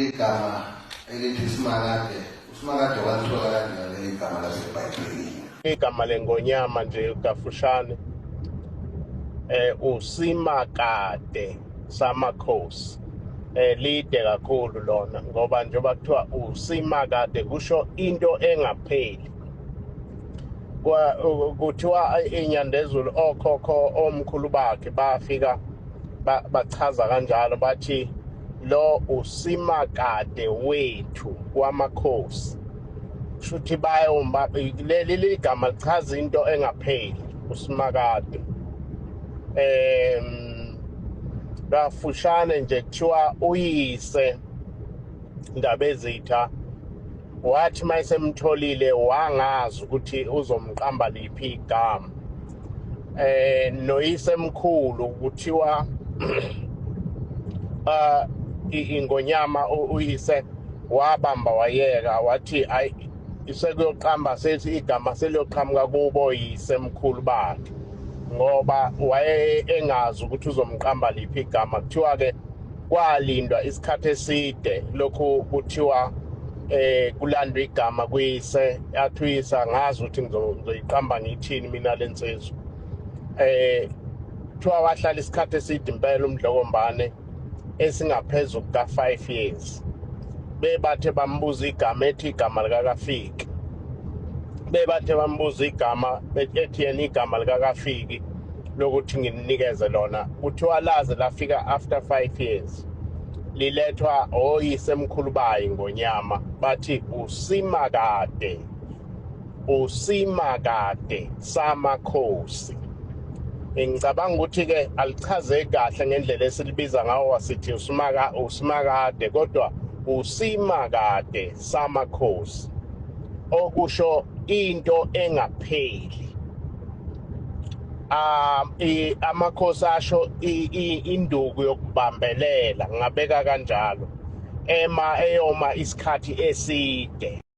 leli gama elithi Simakade, uSimakade walithola kanjani leli gama laseBhayibhelini? Igama lengonyama nje kafushane uSimakade samakhosi, lide kakhulu lona ngoba njengoba kuthiwa uSimakade kusho into engapheli. Kuthiwa inyandezulu okhokho omkhulu bakhe bafika bachaza kanjalo bathi lo uSimakade wethu wamakhosi. Shuthi bayomba leli gama lichaza into engapheli uSimakade. Kafushane nje kuthiwa uyise Ndabezitha wathi mayesemtholile wangazi ukuthi uzomqamba liphi igama. Noyisemkhulu kuthiwa ingonyama uyise wabamba wayeka wathi ayi sekuyoqamba sethi igama seliyoqhamuka kubo yisemkhulu bakhe ngoba waye engazi ukuthi uzomqamba liphi igama. Kuthiwa ke kwalindwa isikhathi eside lokhu kuthiwa kulandwa igama kuyise, athi uyise ngazi ukuthi ngizoyiqamba ngithini mina lensizwa. Kuthiwa wahlala isikhathi eside impela uMdlokombane esingaphezulu ka5 years. Bebathe bambuza igama ethi igama likakafiki. Bebathe bambuza igama ethi yena igama likakafiki lokuthi nginikeze lona. Kuthiwa laze lafika after 5 years. Lilethwa oyisemkhulu bayo ingonyama bathi uSimakade, uSimakade samakhosi. Ngicabanga ukuthi ke alichaze kahle ngendlela esilibiza ngawo wasithi uSimakade kodwa uSimakade samakhosi, okusho into engapheli. Amakhosi asho induku yokubambelela ngabeka kanjalo eyoma isikhathi eside.